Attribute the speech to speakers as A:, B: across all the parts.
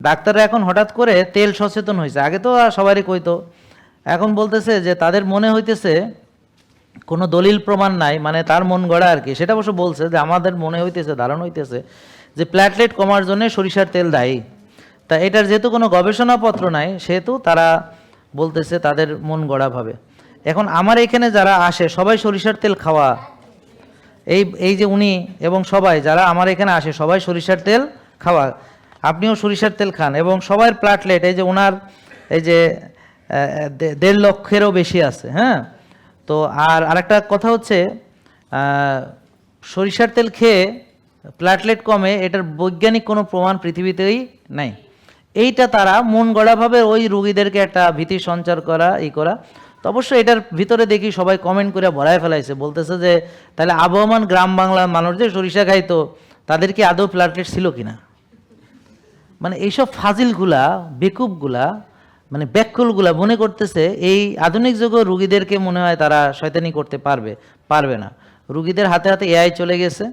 A: ডাক্তাররা এখন হঠাৎ করে তেল সচেতন হয়েছে, আগে তো সবারই কইতো, এখন বলতেছে যে তাদের মনে হইতেছে কোনো দলিল প্রমাণ নাই, মানে তার মন গড়া আর কি, সেটা অবশ্য বলছে যে আমাদের মনে হইতেছে, ধারণা হইতেছে যে প্ল্যাটলেট কমার জন্য সরিষার তেল দায়ী। তা এটার যেহেতু কোনো গবেষণাপত্র নাই, সেহেতু তারা বলতেছে তাদের মন গড়াভাবে। এখন আমার এখানে যারা আসে সবাই সরিষার তেল খাওয়া, এই যে উনি এবং সবাই যারা আমার এখানে আসে সবাই সরিষার তেল খাওয়া, আপনিও সরিষার তেল খান, এবং সবার প্ল্যাটলেট এই যে ওনার এই যে 1.5 লক্ষেরও বেশি আছে। হ্যাঁ, তো আর আরেকটা কথা হচ্ছে সরিষার তেল খেয়ে প্ল্যাটলেট কমে, এটার বৈজ্ঞানিক কোনো প্রমাণ পৃথিবীতেই নাই। এইটা তারা মন গড়াভাবে ওই রুগীদেরকে একটা ভীতি সঞ্চার করা, করা। তো অবশ্যই এটার ভিতরে দেখি সবাই কমেন্ট করে ভরায় ফেলাইছে, বলতেছে যে তাহলে আবহমান গ্রাম বাংলার মানুষ যে সরিষা খাইতো তাদের কি আদৌ প্ল্যাটলেট ছিল কিনা। মানে এইসব ফাজিলগুলা, বেকুবগুলা, মানে ব্যাকুলগুলা মনে করতেছে এই আধুনিক যুগে রুগীদেরকে মনে হয় তারা শয়তানি করতে পারবে না। রুগীদের হাতে হাতে এআই চলে গেছে,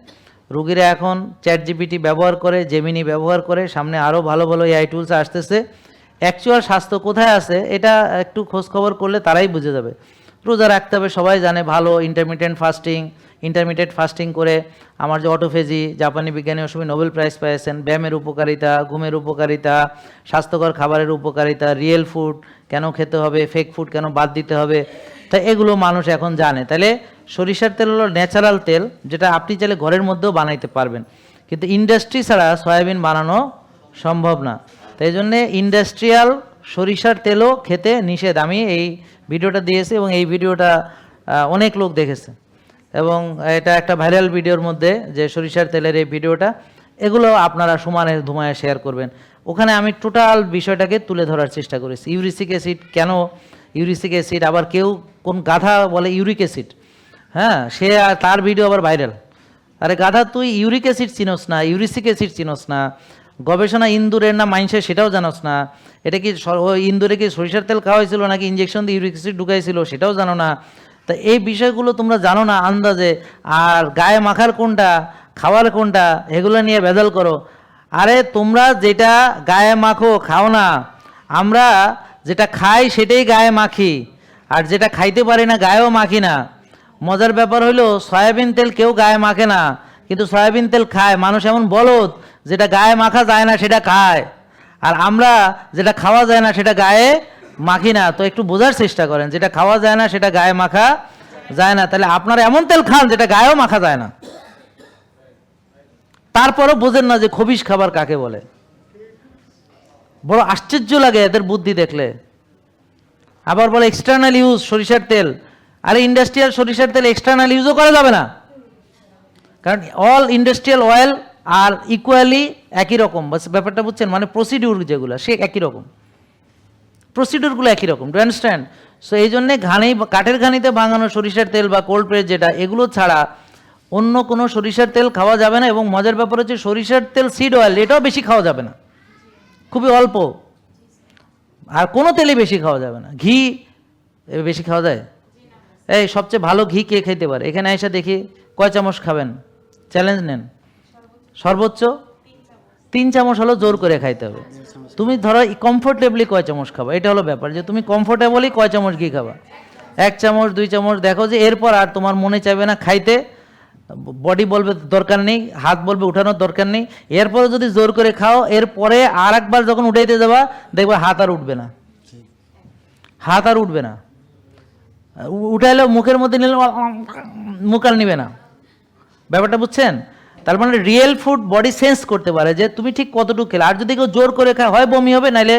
A: রুগীরা এখন ChatGPT ব্যবহার করে, জেমিনি ব্যবহার করে, সামনে আরও ভালো ভালো এআই টুলস আসতেছে। অ্যাকচুয়াল স্বাস্থ্য কোথায় আছে এটা একটু খোঁজখবর করলে তারাই বুঝে যাবে। রোজা রাখতে হবে সবাই জানে, ভালো ইন্টারমিডিয়েট ফাস্টিং করে আমার যে অটোফেজি, জাপানি বিজ্ঞানী অসময় নোবেল প্রাইজ পেয়েছেন, ব্যায়ামের উপকারিতা, ঘুমের উপকারিতা, স্বাস্থ্যকর খাবারের উপকারিতা, রিয়েল ফুড কেন খেতে হবে, ফেক ফুড কেন বাদ দিতে হবে, তা এগুলো মানুষ এখন জানে। তাহলে সরিষার তেল হলো ন্যাচারাল তেল, যেটা আপনি চাইলে ঘরের মধ্যেও বানাইতে পারবেন, কিন্তু ইন্ডাস্ট্রি ছাড়া সয়াবিন বানানো সম্ভব না। তাই জন্যে ইন্ডাস্ট্রিয়াল সরিষার তেলও খেতে নিষেধ। আমি এই ভিডিওটা দিয়েছি এবং এই ভিডিওটা অনেক লোক দেখেছে, এবং এটা একটা ভাইরাল ভিডিওর মধ্যে যে সরিষার তেলের এই ভিডিওটা, এগুলো আপনারা সমানে ধুমায় শেয়ার করবেন। ওখানে আমি টোটাল বিষয়টাকে তুলে ধরার চেষ্টা করেছি। ইউরিক অ্যাসিড কেন, ইউরিক অ্যাসিড আবার কেউ কোন গাধা বলে ইউরিক অ্যাসিড, হ্যাঁ, সে তার ভিডিও আবার ভাইরাল। আরে গাধা, তুই ইউরিক অ্যাসিড চিনোস না, ইউরিক অ্যাসিড চিনোস না, গবেষণা ইন্দুরের না মাইনসের সেটাও জানোস না, এটা কি ইন্দুরে কি সরিষার তেল খাওয়া হয়েছিল নাকি ইঞ্জেকশন দিয়ে ইউরিক অ্যাসিড ঢুকাইছিল সেটাও জানো না। তা এই বিষয়গুলো তোমরা জানো না আন্দাজে, আর গায়ে মাখার কোনটা, খাওয়ার কোনটা, এগুলো নিয়ে ভেজাল করো। আরে তোমরা যেটা গায়ে মাখো খাও না, আমরা যেটা খাই সেটাই গায়ে মাখি, আর যেটা খাইতে পারি না গায়েও মাখি না। মজার ব্যাপার হইলো সয়াবিন তেল কেউ গায়ে মাখে না, কিন্তু সয়াবিন তেল খায় মানুষ, এমন বলদ যেটা গায়ে মাখা যায় না সেটা খায়, আর আমরা যেটা খাওয়া যায় না সেটা গায়ে মাখি না। তো একটু বোঝার চেষ্টা করেন, যেটা খাওয়া যায় না সেটা গায়ে মাখা যায় না, তাহলে আপনারা এমন তেল খান যেটা গায়েও মাখা যায় না, তারপরও বোঝেন না যে খবিশ খাবার কাকে বলে। বড় আশ্চর্য লাগে এদের বুদ্ধি দেখলে। আবার বলে এক্সটার্নাল ইউজ সরিষার তেল, আরে ইন্ডাস্ট্রিয়াল সরিষার তেল এক্সটার্নাল ইউজও করা যাবে না, কারণ all industrial oil are equally একই রকম, ব্যাপারটা বুঝছেন, মানে প্রসিডিউর যেগুলো সে একই রকম, প্রসিডিউরগুলো একই রকম, ডু আন্ডারস্ট্যান্ড? সো এই জন্যে কাঠের ঘানিতে ভাঙানো সরিষার তেল বা কোল্ড প্রেস যেটা, এগুলো ছাড়া অন্য কোনো সরিষার তেল খাওয়া যাবে না। এবং মজার ব্যাপার হচ্ছে সরিষার তেল সিড অয়েল, এটাও বেশি খাওয়া যাবে না, খুবই অল্প, আর কোনো তেলই বেশি খাওয়া যাবে না। ঘি বেশি খাওয়া যায়? এই সবচেয়ে ভালো ঘি কে খেতে পারে এখানে এসে দেখি, কয় চামচ খাবেন? চ্যালেঞ্জ নেন। সর্বোচ্চ 3 চামচ হলো জোর করে খাইতে হবে। তুমি ধরো কমফোর্টেবলি কয় চামচ খাবা, এটা হলো ব্যাপার, যে তুমি কমফোর্টেবলি কয় চামচ ঘি খাবা। 1 চামচ 2 চামচ, দেখো যে এরপর আর তোমার মনে চাইবে না খাইতে, বডি বলবে দরকার নেই, হাত বলবে উঠানোর দরকার নেই। এরপরে যদি জোর করে খাও, এরপরে আর একবার যখন উঠাইতে যাবা দেখবে হাত আর উঠবে না, হাত আর উঠবে না, উঠাইলেও মুখের মধ্যে নিলে মুখ আর নিবে না। ব্যাপারটা বুঝছেন? তার মানে রিয়েল ফুড বডি সেন্স করতে পারে যে তুমি ঠিক কতটুকু খেলে। আর যদি কেউ জোর করে খায়, হয় বমি হবে, নাইলে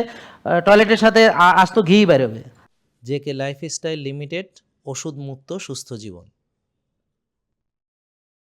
A: টয়লেটের সাথে আস্ত ঘি বের হবে।
B: জেকে লাইফস্টাইল লিমিটেড, ওষুধ মুক্ত সুস্থ জীবন।